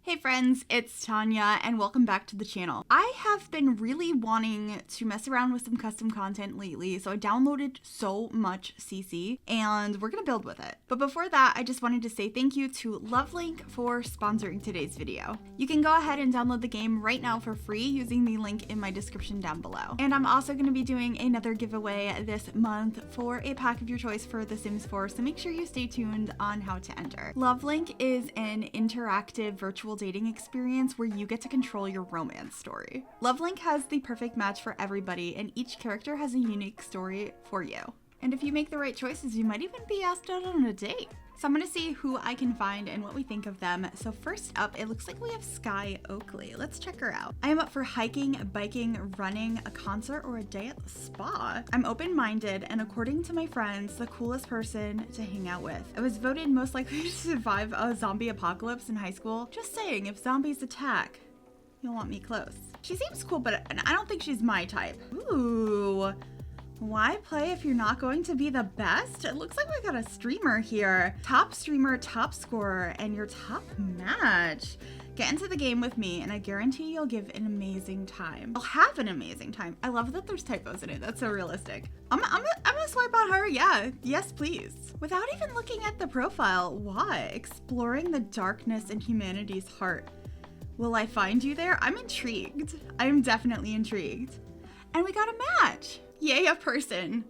Hey friends, it's Tanya and welcome back to the channel. I have been really wanting to mess around with some custom content lately, so I downloaded so much CC and we're gonna build with it. But before that, I just wanted to say thank you to Lovelink for sponsoring today's video. You can go ahead and download the game right now for free using the link in my description down below. And I'm also gonna be doing another giveaway this month for a pack of your choice for The Sims 4, so make sure you stay tuned on how to enter. Lovelink is an interactive virtual dating experience where you get to control your romance story. Lovelink has the perfect match for everybody, and each character has a unique story for you. And if you make the right choices, you might even be asked out on a date. So I'm gonna see who I can find and what we think of them. So first up, it looks like we have Skye Oakley. Let's check her out. I am up for hiking, biking, running, a concert, or a day at the spa. I'm open-minded, and according to my friends, the coolest person to hang out with. I was voted most likely to survive a zombie apocalypse in high school. Just saying, if zombies attack, you'll want me close. She seems cool, but I don't think she's my type. Ooh. Why play if you're not going to be the best? It looks like we got a streamer here. Top streamer, top scorer, and your top match. Get into the game with me, and I guarantee you'll give an amazing time. I'll have an amazing time. I love that there's typos in it. That's so realistic. I'm gonna swipe on her. Yeah, yes, please. Without even looking at the profile, why? Exploring the darkness in humanity's heart. Will I find you there? I'm intrigued. I'm definitely intrigued. And we got a match. Yay, a person.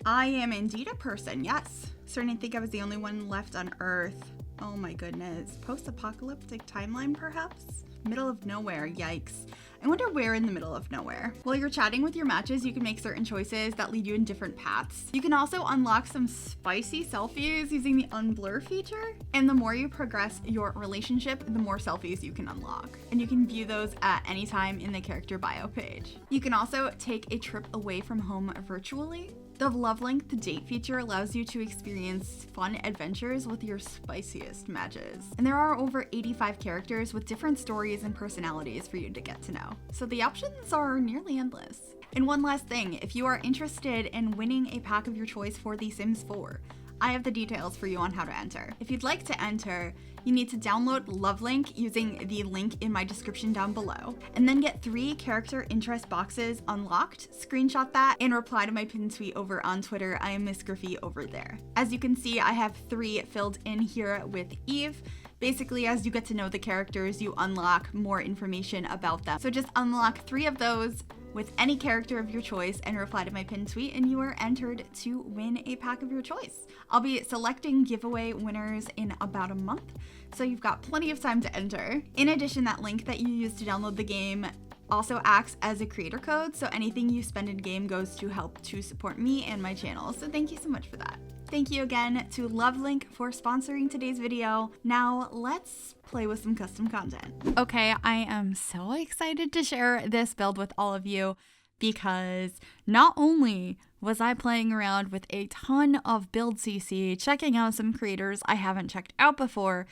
I am indeed a person, yes. Starting to think I was the only one left on Earth. Oh my goodness. Post-apocalyptic timeline, perhaps? Middle of nowhere, yikes. I wonder where in the middle of nowhere. While you're chatting with your matches, you can make certain choices that lead you in different paths. You can also unlock some spicy selfies using the unblur feature. And the more you progress your relationship, the more selfies you can unlock. And you can view those at any time in the character bio page. You can also take a trip away from home virtually. The Lovelink, the date feature, allows you to experience fun adventures with your spiciest matches. And there are over 85 characters with different stories and personalities for you to get to know. So the options are nearly endless. And one last thing, if you are interested in winning a pack of your choice for The Sims 4, I have the details for you on how to enter. If you'd like to enter, you need to download Lovelink using the link in my description down below, and then get 3 character interest boxes unlocked, screenshot that, and reply to my pinned tweet over on Twitter. I am Miss Gryphi over there. As you can see, I have 3 filled in here with Eve. Basically, as you get to know the characters, you unlock more information about them. So just unlock 3 of those with any character of your choice and reply to my pinned tweet, and you are entered to win a pack of your choice. I'll be selecting giveaway winners in about a month, so you've got plenty of time to enter. In addition, that link that you use to download the game also acts as a creator code, so anything you spend in game goes to help to support me and my channel, so thank you so much for that. Thank you again to Lovelink for sponsoring today's video. Now let's play with some custom content. Okay, I am so excited to share this build with all of you because not only was I playing around with a ton of build CC, checking out some creators I haven't checked out before,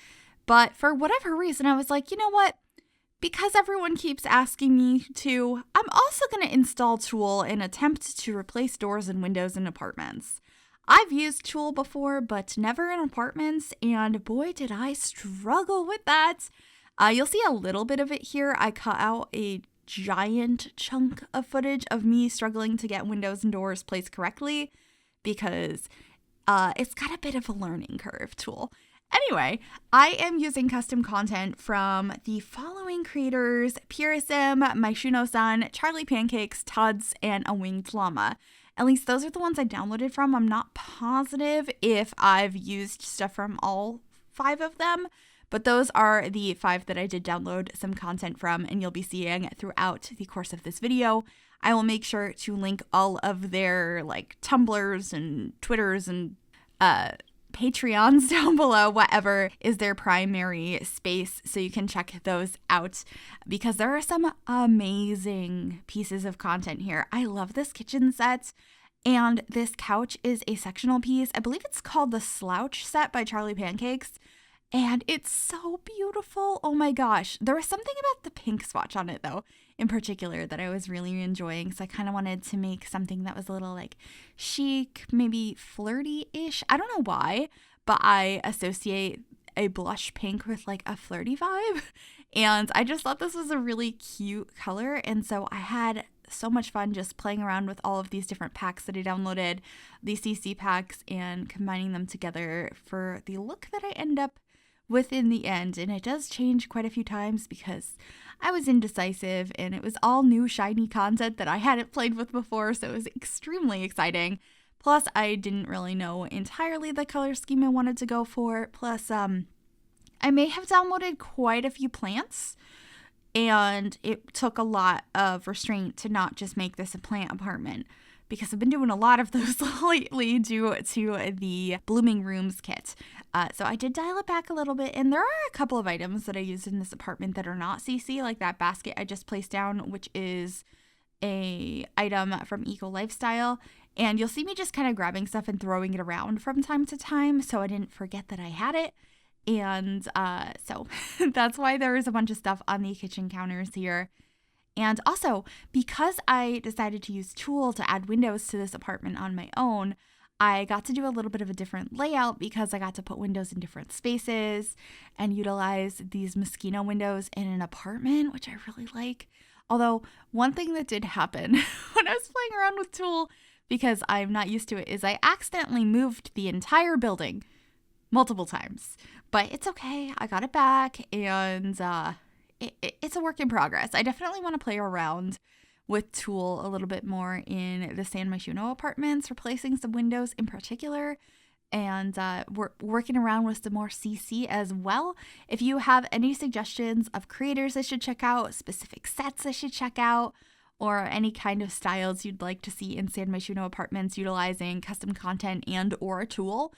but for whatever reason, I was like, you know what? Because everyone keeps asking me to, I'm also going to install Tool and attempt to replace doors and windows in apartments. I've used Tool before, but never in apartments, and boy, did I struggle with that. You'll see a little bit of it here. I cut out a giant chunk of footage of me struggling to get windows and doors placed correctly because it's got a bit of a learning curve, Tool. Anyway, I am using custom content from the following creators: Purism, Maishuno-san, Charlie Pancakes, Tuds, and A Winged Llama. At least those are the ones I downloaded from. I'm not positive if I've used stuff from all 5 of them, but those are the 5 that I did download some content from, and you'll be seeing throughout the course of this video. I will make sure to link all of their Tumblrs and Twitters and Patreons down below, whatever is their primary space, so you can check those out because there are some amazing pieces of content here. I love this kitchen set, and this couch is a sectional piece. I believe it's called the Slouch set by Charlie Pancakes, and it's so beautiful. Oh my gosh. There was something about the pink swatch on it though in particular that I was really enjoying, so I kind of wanted to make something that was a little chic, maybe flirty-ish. I don't know why, but I associate a blush pink with like a flirty vibe. And I just thought this was a really cute color. And so I had so much fun just playing around with all of these different packs that I downloaded, these CC packs, and combining them together for the look that I end up with in the end. And it does change quite a few times because I was indecisive and it was all new shiny content that I hadn't played with before, so it was extremely exciting. Plus, I didn't really know entirely the color scheme I wanted to go for. Plus, I may have downloaded quite a few plants, and it took a lot of restraint to not just make this a plant apartment, because I've been doing a lot of those lately due to the Blooming Rooms kit. So I did dial it back a little bit, and there are a couple of items that I used in this apartment that are not CC, like that basket I just placed down, which is a item from Eco Lifestyle. And you'll see me just kind of grabbing stuff and throwing it around from time to time, so I didn't forget that I had it. And so that's why there is a bunch of stuff on the kitchen counters here. And also, because I decided to use Tool to add windows to this apartment on my own, I got to do a little bit of a different layout because I got to put windows in different spaces and utilize these mosquito windows in an apartment, which I really like. Although, one thing that did happen when I was playing around with Tool, because I'm not used to it, is I accidentally moved the entire building multiple times. But it's okay. I got it back, and it's a work in progress. I definitely want to play around with Tool a little bit more in the San Myshuno apartments, replacing some windows in particular, and we're working around with some more CC as well. If you have any suggestions of creators I should check out, specific sets I should check out, or any kind of styles you'd like to see in San Myshuno apartments utilizing custom content and or Tool,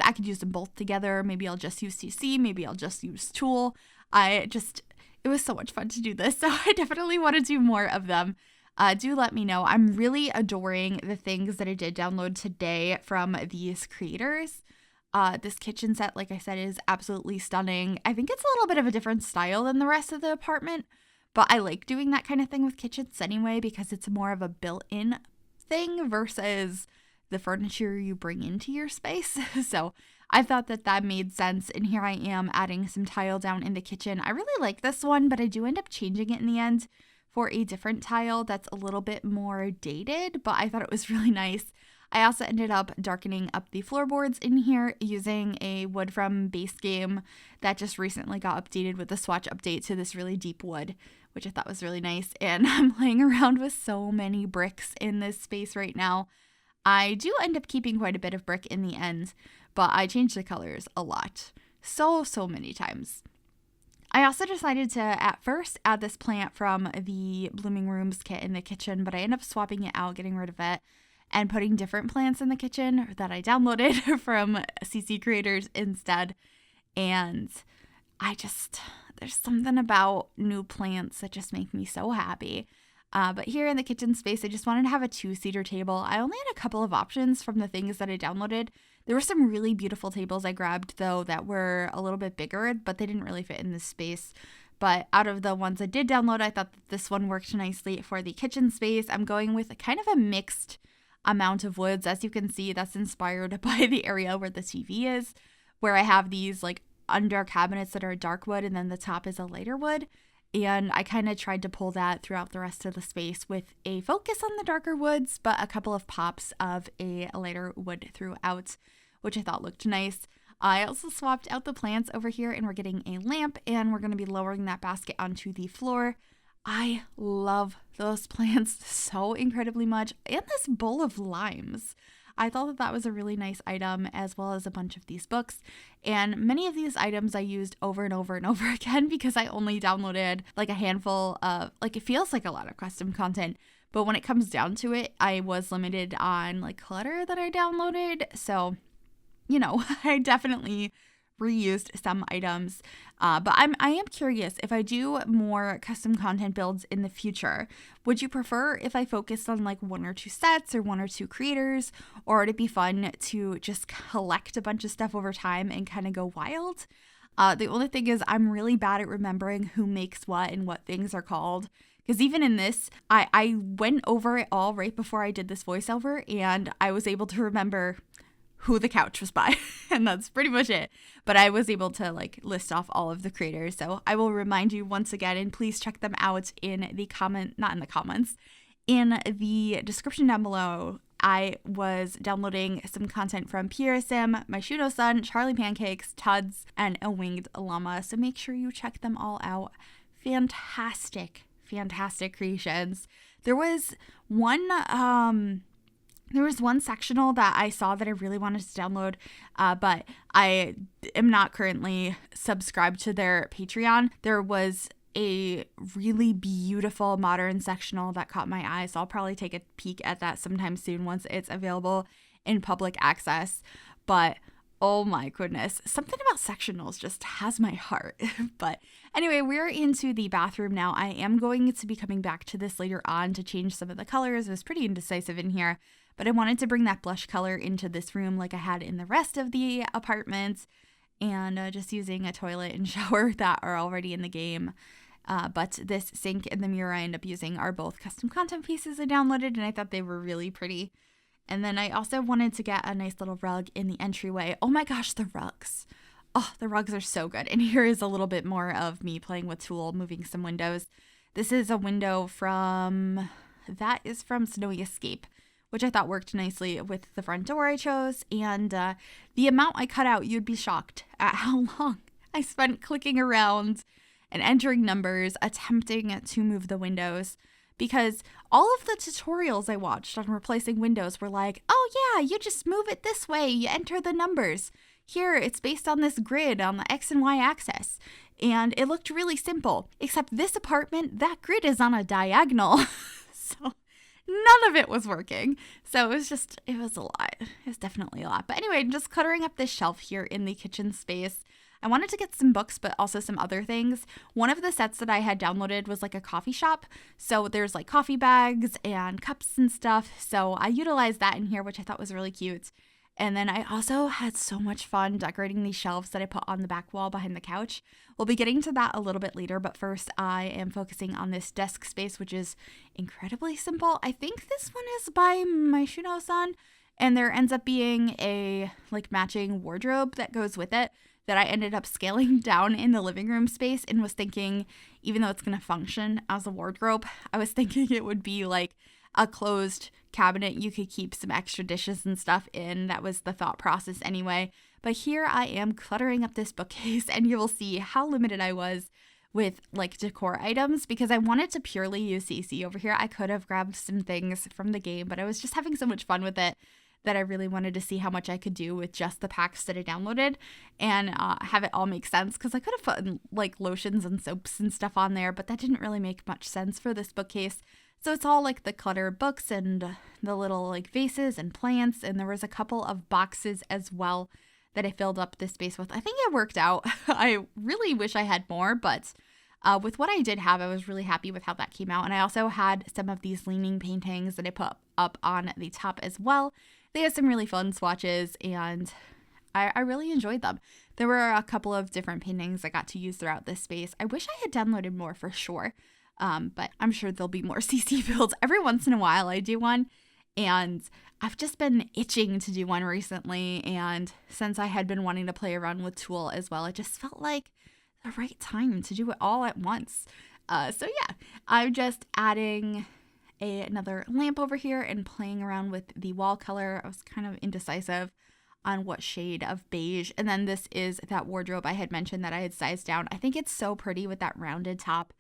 I could use them both together. Maybe I'll just use CC, maybe I'll just use Tool. It was so much fun to do this, so I definitely want to do more of them. Do let me know. I'm really adoring the things that I did download today from these creators. This kitchen set, like I said, is absolutely stunning. I think it's a little bit of a different style than the rest of the apartment, but I like doing that kind of thing with kitchens anyway because it's more of a built-in thing versus the furniture you bring into your space. So I thought that made sense, and here I am adding some tile down in the kitchen. I really like this one, but I do end up changing it in the end for a different tile that's a little bit more dated, but I thought it was really nice. I also ended up darkening up the floorboards in here using a wood from Base Game that just recently got updated with the swatch update to this really deep wood, which I thought was really nice. And I'm playing around with so many bricks in this space right now. I do end up keeping quite a bit of brick in the end, but I change the colors a lot. So many times. I also decided to, at first, add this plant from the Blooming Rooms kit in the kitchen, but I ended up swapping it out, getting rid of it, and putting different plants in the kitchen that I downloaded from CC creators instead. And there's something about new plants that just make me so happy. But here in the kitchen space, I just wanted to have a 2-seater table. I only had a couple of options from the things that I downloaded. There were some really beautiful tables I grabbed, though, that were a little bit bigger, but they didn't really fit in this space. But out of the ones I did download, I thought that this one worked nicely for the kitchen space. I'm going with kind of a mixed amount of woods. As you can see, that's inspired by the area where the TV is, where I have these like under cabinets that are dark wood, and then the top is a lighter wood. And I kind of tried to pull that throughout the rest of the space with a focus on the darker woods, but a couple of pops of a lighter wood throughout, which I thought looked nice. I also swapped out the plants over here, and we're getting a lamp, and we're going to be lowering that basket onto the floor. I love those plants so incredibly much. And this bowl of limes. I thought that was a really nice item, as well as a bunch of these books. And many of these items I used over and over and over again because I only downloaded like a handful of, like, it feels like a lot of custom content. But when it comes down to it, I was limited on like clutter that I downloaded. So, you know, I definitely reused some items, but I am curious if I do more custom content builds in the future. Would you prefer if I focused on like 1 or 2 sets or 1 or 2 creators, or would it be fun to just collect a bunch of stuff over time and kind of go wild? The only thing is I'm really bad at remembering who makes what and what things are called. Because even in this, I went over it all right before I did this voiceover, and I was able to remember who the couch was by. And that's pretty much it. But I was able to like list off all of the creators. So I will remind you once again, and please check them out in the not in the comments, in the description down below. I was downloading some content from Pierre Sim, My Shuno Sun, Charlie Pancakes, Tuds, and A Winged Llama. So make sure you check them all out. Fantastic creations. There was one sectional that I saw that I really wanted to download, but I am not currently subscribed to their Patreon. There was a really beautiful modern sectional that caught my eye, so I'll probably take a peek at that sometime soon once it's available in public access. But oh my goodness, something about sectionals just has my heart. But anyway, we're into the bathroom now. I am going to be coming back to this later on to change some of the colors. It was pretty indecisive in here, but I wanted to bring that blush color into this room like I had in the rest of the apartment, and just using a toilet and shower that are already in the game. But this sink and the mirror I end up using are both custom content pieces I downloaded, and I thought they were really pretty. And then I also wanted to get a nice little rug in the entryway. Oh my gosh, the rugs. Oh, the rugs are so good. And here is a little bit more of me playing with Tool, moving some windows. This is a window from Snowy Escape, which I thought worked nicely with the front door I chose. And the amount I cut out, you'd be shocked at how long I spent clicking around and entering numbers, attempting to move the windows, because all of the tutorials I watched on replacing windows were like, oh yeah, you just move it this way, you enter the numbers. Here, it's based on this grid on the X and Y axis. And it looked really simple, except this apartment, that grid is on a diagonal. So none of it was working. So it was a lot. It was definitely a lot. But anyway, just cluttering up this shelf here in the kitchen space. I wanted to get some books, but also some other things. One of the sets that I had downloaded was like a coffee shop. So there's like coffee bags and cups and stuff. So I utilized that in here, which I thought was really cute. And then I also had so much fun decorating these shelves that I put on the back wall behind the couch. We'll be getting to that a little bit later, but first I am focusing on this desk space, which is incredibly simple. I think this one is by My Shuno Sun, and there ends up being a like matching wardrobe that goes with it that I ended up scaling down in the living room space, and was thinking, even though it's going to function as a wardrobe, I was thinking it would be like a closed cabinet you could keep some extra dishes and stuff in. That was the thought process anyway. But here I am cluttering up this bookcase, and you will see how limited I was with like decor items, because I wanted to purely use CC over here. I could have grabbed some things from the game, but I was just having so much fun with it that I really wanted to see how much I could do with just the packs that I downloaded, and have it all make sense, because I could have put like lotions and soaps and stuff on there, but that didn't really make much sense for this bookcase. So it's all like the clutter of books and the little like vases and plants, and there was a couple of boxes as well that I filled up this space with. I think it worked out. I really wish I had more, but with what I did have, I was really happy with how that came out. And I also had some of these leaning paintings that I put up on the top as well. They had some really fun swatches, and I really enjoyed them. There were a couple of different paintings I got to use throughout this space. I wish I had downloaded more for sure, but I'm sure there'll be more CC builds. Every once in a while I do one, and I've just been itching to do one recently, and since I had been wanting to play around with Tool as well, it just felt like the right time to do it all at once. So yeah, I'm just adding another lamp over here and playing around with the wall color. I was kind of indecisive on what shade of beige. And then this is that wardrobe I had mentioned that I had sized down. I think it's so pretty with that rounded top.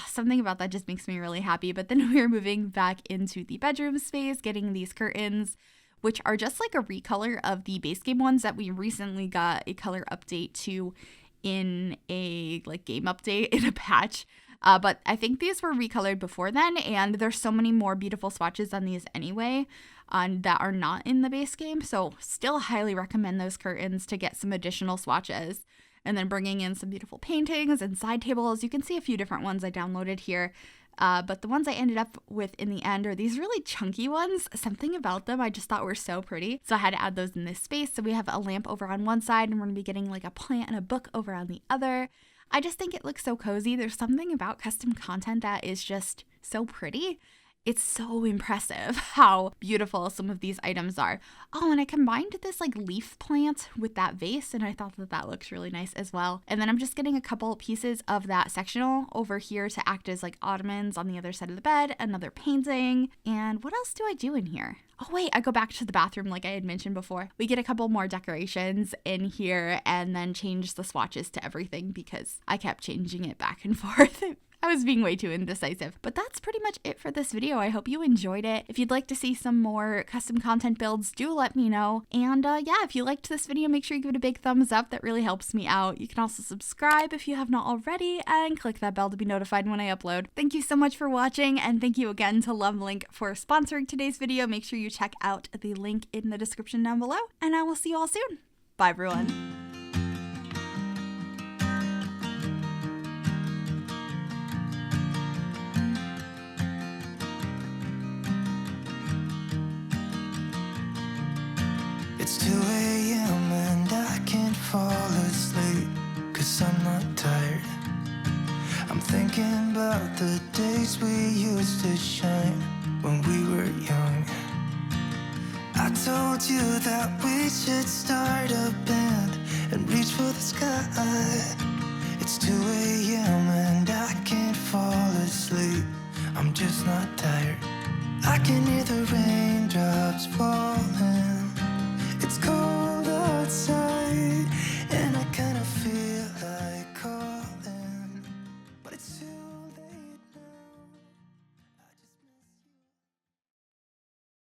Something about that just makes me really happy. But then we're moving back into the bedroom space, getting these curtains, which are just like a recolor of the base game ones that we recently got a color update to in a like game update in a patch. But I think these were recolored before then, and there's so many more beautiful swatches on these anyway that are not in the base game. So still highly recommend those curtains to get some additional swatches. And then bringing in some beautiful paintings and side tables. You can see a few different ones I downloaded here. But the ones I ended up with in the end are these really chunky ones. Something about them I just thought were so pretty. So I had to add those in this space. So we have a lamp over on one side, and we're going to be getting like a plant and a book over on the other. I just think it looks so cozy. There's something about custom content that is just so pretty. It's so impressive how beautiful some of these items are. Oh, and I combined this like leaf plant with that vase, and I thought that that looks really nice as well. And then I'm just getting a couple pieces of that sectional over here to act as like ottomans on the other side of the bed, another painting. And what else do I do in here? Oh wait, I go back to the bathroom like I had mentioned before. We get a couple more decorations in here and then change the swatches to everything because I kept changing it back and forth. I was being way too indecisive, but that's pretty much it for this video. I hope you enjoyed it. If you'd like to see some more custom content builds, do let me know. And yeah, if you liked this video, make sure you give it a big thumbs up. That really helps me out. You can also subscribe if you have not already and click that bell to be notified when I upload. Thank you so much for watching, and thank you again to Lovelink for sponsoring today's video. Make sure you check out the link in the description down below, and I will see you all soon. Bye, everyone. It's 2 a.m. and I can't fall asleep, 'cause I'm not tired. I'm thinking about the days we used to shine when we were young. I told you that we should start a band and reach for the sky. It's 2 a.m. and I can't fall asleep, I'm just not tired. I can hear the raindrops falling. It's cold.